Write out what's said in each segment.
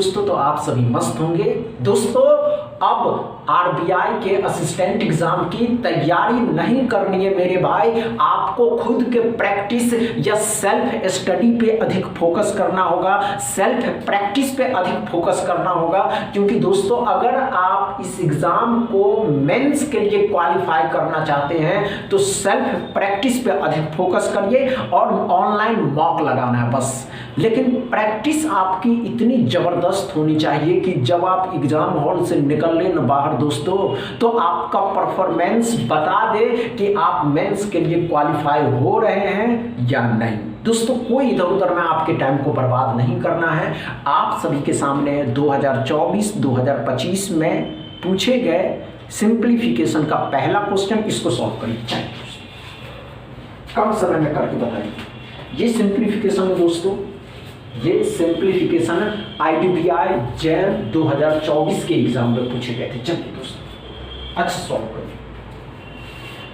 दोस्तों, तो आप सभी मस्त होंगे दोस्तों। अब आरबीआई के असिस्टेंट एग्जाम की तैयारी नहीं करनी है मेरे भाई, आपको खुद के प्रैक्टिस या सेल्फ स्टडी पे अधिक फोकस करना होगा, सेल्फ प्रैक्टिस पे अधिक फोकस करना होगा। क्योंकि दोस्तों अगर आप इस एग्जाम को मेंस के लिए क्वालिफाई करना चाहते हैं तो सेल्फ प्रैक्टिस पे अधिक फोकस करिए और ऑनलाइन मॉक लगाना है बस। लेकिन प्रैक्टिस आपकी इतनी जबरदस्त होनी चाहिए कि जब आप एग्जाम हॉल से निकल लें बाहर दोस्तों, तो आपका परफॉर्मेंस बता दे कि आप मेंस के लिए क्वालिफाई हो रहे हैं या नहीं। दोस्तों कोई इधर उधर में आपके टाइम को बर्बाद नहीं करना है। आप सभी के सामने 2024-2025 में पूछे गए सिंप्लीफिकेशन का पहला क्वेश्चन, इसको सॉल्व करिए, कम समय में करके बताइए। ये सिंप्लीफिकेशन है दोस्तों, ये सिंप्लीफिकेशन आईडीबीआई जैम 2024 के एग्जाम में पूछे गए थे। चलिए दोस्तों अच्छा सॉल्व करिए,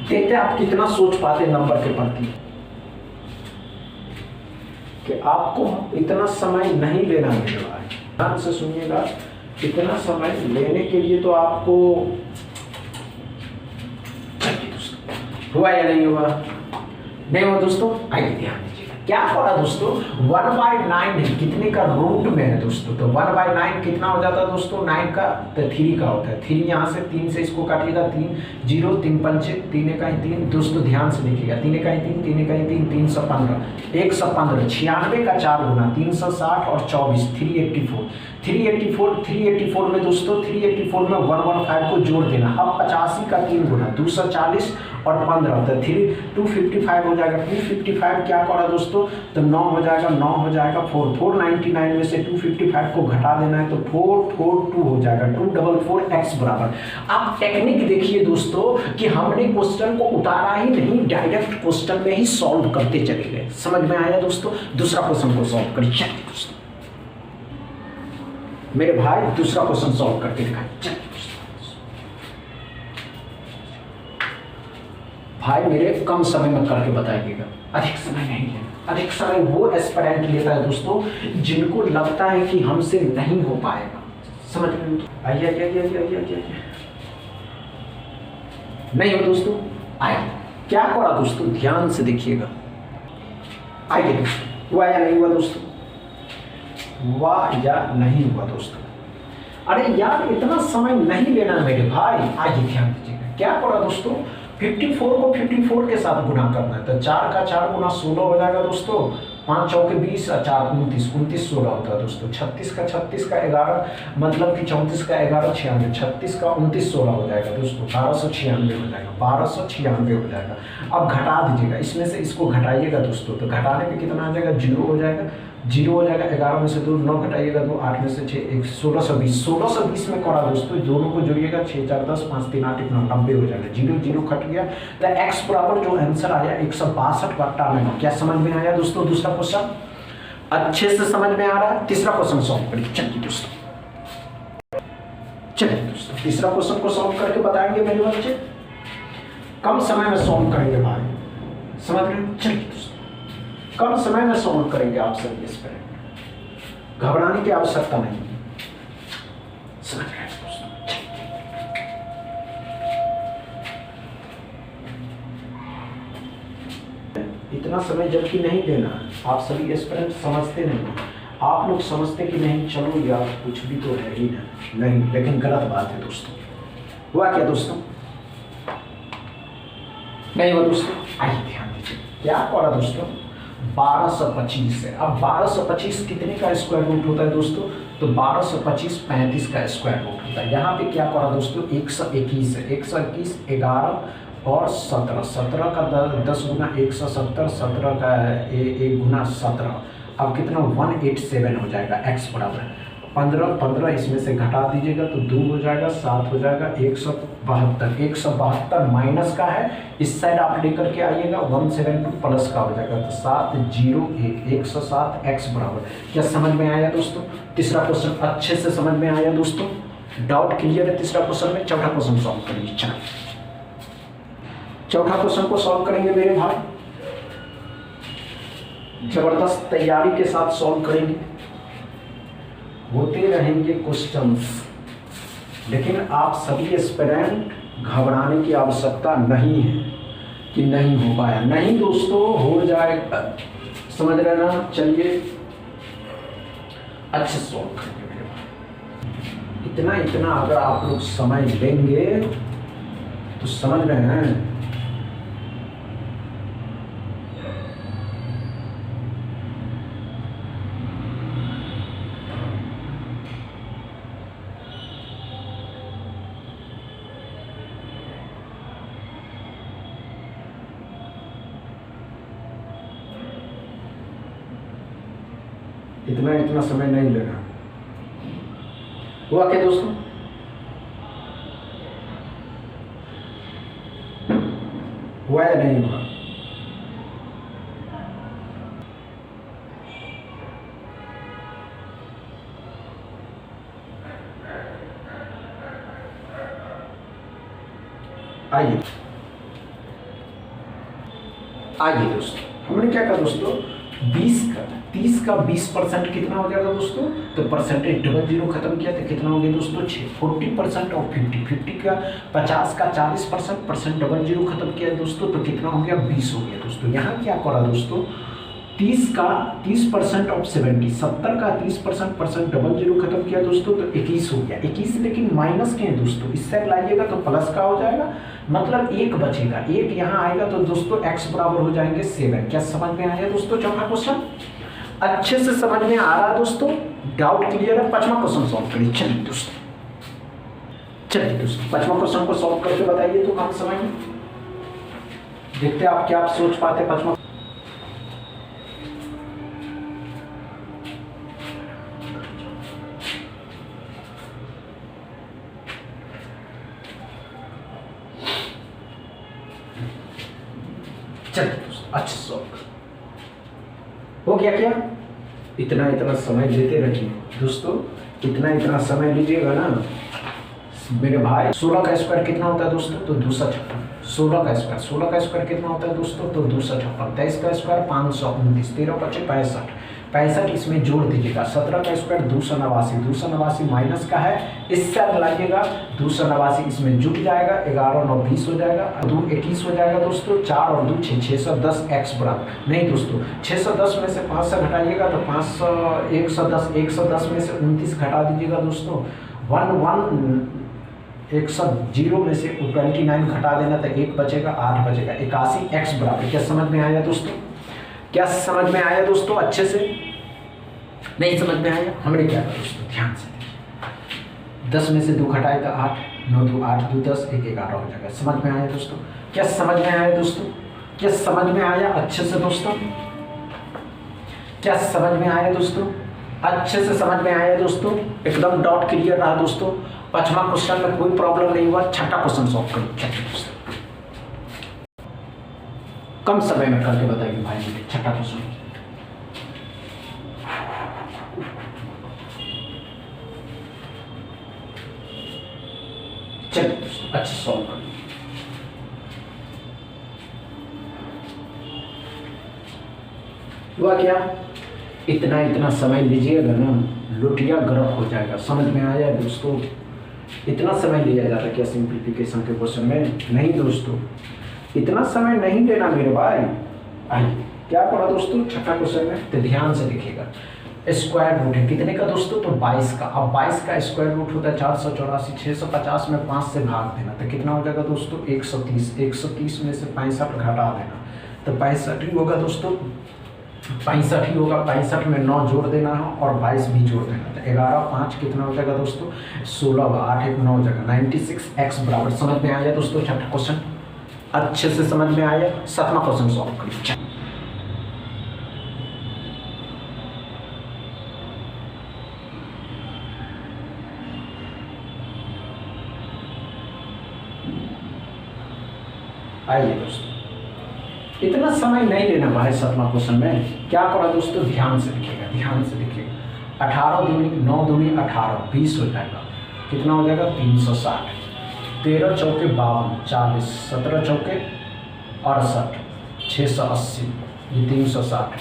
देखते हैं आप कितना सोच पाते नंबर के प्रति। कि आपको इतना समय नहीं लेना है, ध्यान से सुनिएगा। इतना समय लेने के लिए तो आपको हुआ या नहीं हुआ? नहीं हुआ दोस्तों, आइए ध्यान दीजिएगा क्या करा दोस्तों। 1/9 कितने का रूट में है दोस्तों, तो 1/9 कितना हो जाता है दोस्तों, 9 का तो 3 का होता है। 3 यहाँ से 3 से इसको काटिएगा, 3 0 3 पंचे 3 का 3 दोस्तों, ध्यान से देखिएगा, 3 का 3 3 का 3 315 115 96 का 4 गुना 360 और 24 384 में दोस्तों 384 में 115 को जोड़ देना। अब 85 का 3 गुना 240 और 15 तो 255 हो जाएगा। 255 क्या करा दोस्तों, तो 9 हो जाएगा, 9 हो जाएगा 499 में से 255 को घटा देना है तो 442 हो जाएगा। 244 x बराबर। आप टेक्निक देखिए दोस्तों कि हमने क्वेश्चन को उतारा ही नहीं, डायरेक्ट क्वेश्चन में ही सॉल्व करते चले गए। समझ में आया दोस्तों? दूसरा क्वेश्चन को सॉल्व करिए दोस्तों, मेरे भाई दूसरा क्वेश्चन सॉल्व करके दिखाइए। भाई मेरे कम समय में करके बताइएगा, अधिक समय नहीं लेना। अधिक समय वो एस्पिरेंट लेता है दोस्तों जिनको लगता है कि हमसे नहीं हो पाएगा। समझ में आइए नहीं हो दोस्तों, आइए क्या करा दोस्तों, ध्यान से देखिएगा। आइए दोस्तों, हुआ या नहीं हुआ दोस्तों, हुआ या नहीं हुआ दोस्तों? अरे यार इतना समय नहीं लेना मेरे भाई, आइए ध्यान दीजिएगा क्या करा दोस्तों। 54 को 54 के साथ गुना करना है तो 4 का 4 गुना 16 हो जाएगा दोस्तों। 5 चौके 20 और 4 29 16 होता है दोस्तों। 36 का 11 मतलब कि 34 का 11 96, 36 का 29 16 हो जाएगा दोस्तों। 1296 हो जाएगा, 1296 हो जाएगा। अब घटा दीजिएगा, इसमें से इसको घटाइएगा दोस्तों, तो घटाने पे कितना आ जाएगा, 0 हो जाएगा। 0 हो जाएगा, 11 में से 2 9 घटाइएगा 2 8 में से 6 1 1620 में करा दोस्तों। दोनों को जोड़िएगा 6 4 10 5 3 8 9 90 हो जाएगा। 0 0 कट गया तो x बराबर जो आंसर आया 162/9। क्या समझ में आया दोस्तों? दूसरा क्वेश्चन अच्छे से समझ में आ रहा है? तीसरा क्वेश्चन सॉल्व करिए। चलिए दोस्तों, तीसरा क्वेश्चन को सॉल्व करके बताएंगे मेरे बच्चे, कम समय में सॉल्व करेंगे भाई, समझ रहे? चलिए दोस्तों, कम समय में सॉल्व करेंगे आप सभी एस्पिरेंट, घबराने की आवश्यकता नहीं है। समझ रहे हैं दोस्तों? इतना समय जबकि नहीं लेना, आप सभी एस्पिरेंट समझते नहीं। आप लोग समझते कि नहीं चलो यार कुछ भी तो है ही नहीं, लेकिन गलत बात है दोस्तों। हुआ क्या दोस्तों? नहीं हुआ दोस्तों, आइए ध्यान दीजिए क्या करा दोस्तों। 1225 है। अब 1225 कितने का स्क्वायर रूट होता है दोस्तों, तो 1225 35 का स्क्वायर रूट होता है। यहाँ पे क्या करा दोस्तों, 121 है। 121 11 और 17, 17 का 10 गुना 170, 17 का 1 गुना 17। अब कितना 187 हो जाएगा। x बराबर 15 इसमें से घटा दीजिएगा तो 2 हो जाएगा, 7 हो जाएगा, 172। 172 माइनस का है, इस साइड आप लेकर के आइएगा, 172 प्लस का हो जाएगा तो 701 107 x बराबर। क्या समझ में आया दोस्तों? तीसरा क्वेश्चन अच्छे से समझ में आया दोस्तों? डाउट क्लियर है तीसरा क्वेश्चन में? चौथा क्वेश्चन सॉल्व करिए। चौथा क्वेश्चन को सॉल्व करेंगे मेरे भाई, जबरदस्त तैयारी के साथ सॉल्व करेंगे। होते रहेंगे क्वेश्चंस, लेकिन आप सभी एस्पिरेंट घबराने की आवश्यकता नहीं है कि नहीं हो पाया। नहीं दोस्तों, हो जाएगा, समझ रहे ना। चलिए अच्छे सॉल्व करेंगे मेरे भाई। इतना इतना अगर आप लोग समय लेंगे तो समझ रहे हैं, इतना इतना समय नहीं लेना। हुआ क्या दोस्तों? हुआ या नहीं हुआ? आइए आइए दोस्तों, हमने क्या कहा दोस्तों, 30 का 20% कितना हो जाएगा दोस्तों? तो परसेंटेज डबल जीरो खत्म किया तो कितना हो गया दोस्तों? 6। 40% और 50 का 50 का 40% परसेंट डबल जीरो खत्म किया दोस्तों तो कितना हो गया? 20 हो गया दोस्तों। यहाँ क्या करा दोस्तों, 30 का 30% ऑफ 70 का 30% परसेंट डबल जीरो खत्म किया दोस्तों तो 21 हो गया। 21 लेकिन माइनस के हैं दोस्तों, इससे लाइएगा तो प्लस का हो जाएगा, मतलब 1 बचेगा। 1 यहाँ आएगा तो दोस्तों x बराबर हो जाएंगे 7। क्या समझ में आया दोस्तों? चौथा क्वेश्चन अच्छे से समझ में आ रहा है दोस्तों? डाउट क्लियर है? 5वां क्वेश्चन सॉल्व करिए। चलिए दोस्तों, चलिए दोस्तों 5वां क्वेश्चन को सॉल्व करके बताइए तो हम समझ में देखते आप क्या आप सोच पाते। 5वां चलिए दोस्तों अच्छे से सॉल्व हो गया। क्या इतना इतना समय लेते रहिए दोस्तों, इतना इतना समय लीजिएगा ना मेरे भाई। 16 का स्क्वायर कितना होता है दोस्तों? तो 256। 16 का स्क्वायर कितना होता है दोस्तों? तो 256। 23 का स्क्वायर 529। 13 बचे 65। 65 इसमें जोड़ दीजिएगा। 17 का स्क्वायर 289। 289 माइनस का है, इससे लगाइएगा 289 इसमें जुट जाएगा। 11 9 20 हो जाएगा, 2 21 हो जाएगा दोस्तों। 4 और 2 6 610 x बराबर नहीं दोस्तों, 610 में से 5 से घटाइएगा तो 500 110 110 में से 29 घटा दीजिएगा दोस्तों। 110 में से 29 घटा देना तो 1 बचेगा, 8 बचेगा। 81 x बराबर। क्या समझ में आया दोस्तों? क्या समझ में आया दोस्तों? अच्छे से नहीं समझ में आया? हमने क्या कहा दोस्तों, ध्यान से देखिए। 10 में से 2 घटाए तो 8, 9 2 8 2 10 1 11 हो जाएगा। समझ में आया दोस्तों? क्या समझ में आया दोस्तों? क्या समझ में आया अच्छे से दोस्तों? क्या समझ में आया दोस्तों? अच्छे से समझ में आया दोस्तों? एकदम डाउट क्लियर रहा दोस्तों? 5वां क्वेश्चन में कोई प्रॉब्लम नहीं हुआ। 6ठा क्वेश्चन सॉल्व करिए दोस्तों, कम समय में करके बताइए भाई मुझे। 6ठा क्वेश्चन चलिए दोस्तों अच्छे सॉल्व करिए। हुआ क्या, इतना इतना समय लीजिएगा ना, लुटिया गर्क हो जाएगा। समझ में आया दोस्तों? इतना समय लिया जाता है क्या सिंप्लीफिकेशन के क्वेश्चन में? नहीं दोस्तों, इतना समय नहीं लेना मेरे भाई। आइए क्या पढ़ा दोस्तों 6ठा क्वेश्चन में, तो ध्यान से देखिएगा। स्क्वायर रूट है कितने का दोस्तों? तो 22 का। अब 22 का स्क्वायर रूट होता है 484। 650 में 5 से भाग देना तो कितना हो जाएगा दोस्तों? 130। 130 में से 65 घटा देना तो 65 ही होगा दोस्तों। 65 ही होगा। 65 में 9 जोड़ देना है और 22 भी जोड़ देना। तो 11 5 कितना हो जाएगा दोस्तों? 16। 8 1 9 हो जाएगा 96 x बराबर। समझ में आया दोस्तों 6ठा क्वेश्चन? अच्छे से समझ में आया। 7वां क्वेश्चन सॉल्व करिए। आइए दोस्तों, इतना समय नहीं लेना भाई। 7वां क्वेश्चन में क्या करा दोस्तों? ध्यान से देखिएगा, ध्यान से देखिएगा। 18 दूनी 9 दूनी 18 20 हो जाएगा। कितना हो जाएगा? 360। 13 चौके 52 40। 17 चौके 68 680 ये 360।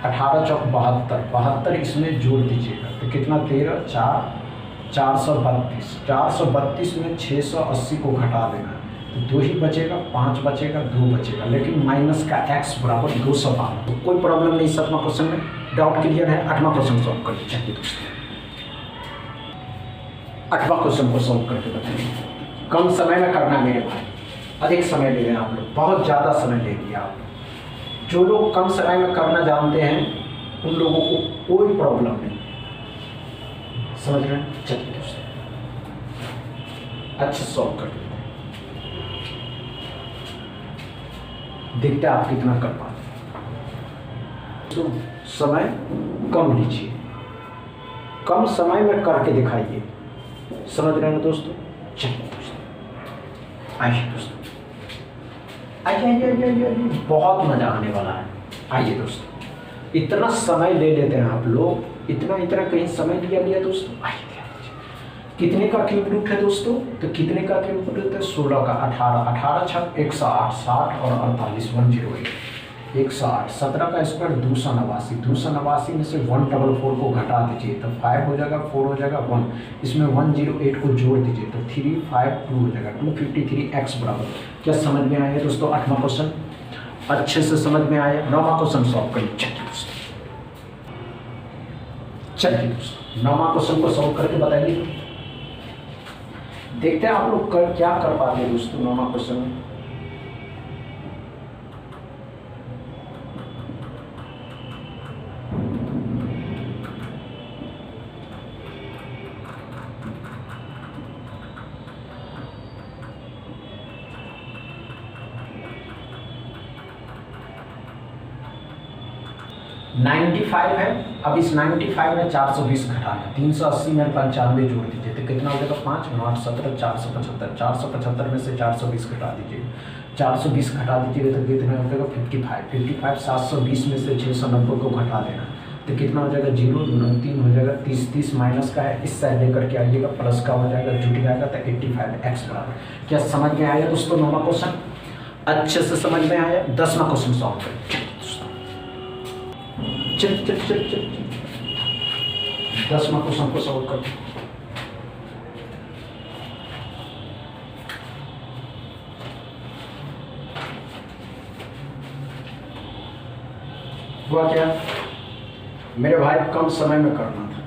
18 चौक 72, 72 इसमें जोड़ दीजिएगा तो कितना 13 4 432, 432 में 680 को घटा देना तो 2 ही बचेगा, 5 बचेगा, 2 बचेगा, लेकिन माइनस का x बराबर 212। तो कोई प्रॉब्लम नहीं 7वां क्वेश्चन में, डाउट क्लियर है। 8वां क्वेश्चन सॉल्व कर लीजिए दोस्तों। 8वां क्वेश्चन को सॉल्व करके बताइए। कम समय में करना मेरे भाई, अधिक समय ले रहे हैं आप लोग, बहुत ज़्यादा समय ले लिया आप लोग। जो लोग कम समय में करना जानते हैं उन लोगों को कोई प्रॉब्लम नहीं, समझ रहे हैं। चलिए दोस्तों अच्छा सॉल्व कर लेते हैं, देखते हैं आप कितना कर पाते हैं। तो समय कम लीजिए, कम समय में करके दिखाइए, समझ रहे हैं दोस्तों। चलिए दोस्तों आइए दोस्तों, आइए, बहुत मजा आने वाला है। आइए दोस्तों, इतना समय ले लेते हैं आप लोग, इतना कहीं समय लिया दोस्तों। आइए कितने का क्यूब रूट है दोस्तों, तो कितने का क्यूब रूट है 16 का 18, 18 छक 108, 60 और 48 108, 108, 17 का स्क्वायर 289, 289 में से 144 को घटा दीजिए तो 5 हो जाएगा, 4 हो जाएगा 1, इसमें 108 को जोड़ दीजिए तो 352 हो जाएगा, 253x बराबर। क्या समझ में आया दोस्तों 8वां क्वेश्चन? अच्छे से समझ में आया। 9वां क्वेश्चन सॉल्व करिए। चलिए दोस्तों 9वां क्वेश्चन को सॉल्व करके बताइए, देखते हैं आप लोग क्या कर पाते हैं दोस्तों 9वां क्वेश्चन में। नाइन्टी 95 है, अब इस 95 में 420 घटाना, 380 में 95 जोड़ दीजिए तो कितना हो जाएगा 5 9 17 475, 475 में से 420 घटा दीजिए, 420 घटा दीजिएगा तो कितना हो जाएगा 55, 720 में से 690 को घटा देना तो कितना हो जाएगा 0 9 3 हो जाएगा, 30 माइनस का है, इस साइड लेकर के आइएगा, प्लस का हो जाएगा, जुट जाएगा तो 85x बराबर। क्या समझ में आया दोस्तों 9वां क्वेश्चन? अच्छे से समझ में आया। 10वां क्वेश्चन सॉल्व करें। चल 10वां क्वेश्चन को सॉल्व कर। हुआ क्या मेरे भाई, कम समय में करना था।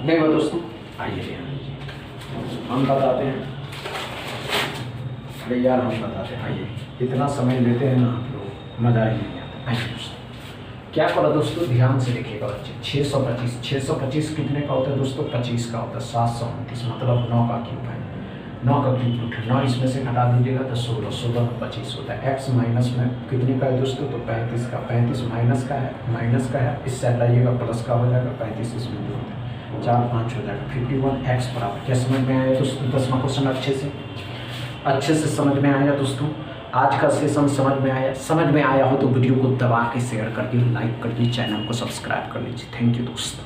नहीं वो दोस्तों आइए हम बताते हैं, अरे यार हम बताते हैं, आइए इतना समय लेते हैं ना आप लोग, मज़ा ही नहीं आता। आइए दोस्तों क्या करो दोस्तों, ध्यान से देखिएगा बच्चे। 625 कितने का होता है दोस्तों? 25 का होता है। 729 मतलब 9 का क्यूब है, 9 का क्यूब रूट है, 9 इसमें से घटा दीजिएगा तो 16 में 25 होता है। x माइनस में कितने का है दोस्तों? तो 35 का, 35 माइनस का है, इस साइड लाइएगा, प्लस का हो जाएगा, 35 इसमें जोड़ दें 4 5 हो जाएगा, 51x बराबर। क्या समझ में आया दोस्तों 10वां क्वेश्चन? अच्छे से समझ में आया दोस्तों। आज का सेशन समझ में आया हो तो वीडियो को दबा के शेयर करके लाइक करके चैनल को सब्सक्राइब कर लीजिए। थैंक यू दोस्तों।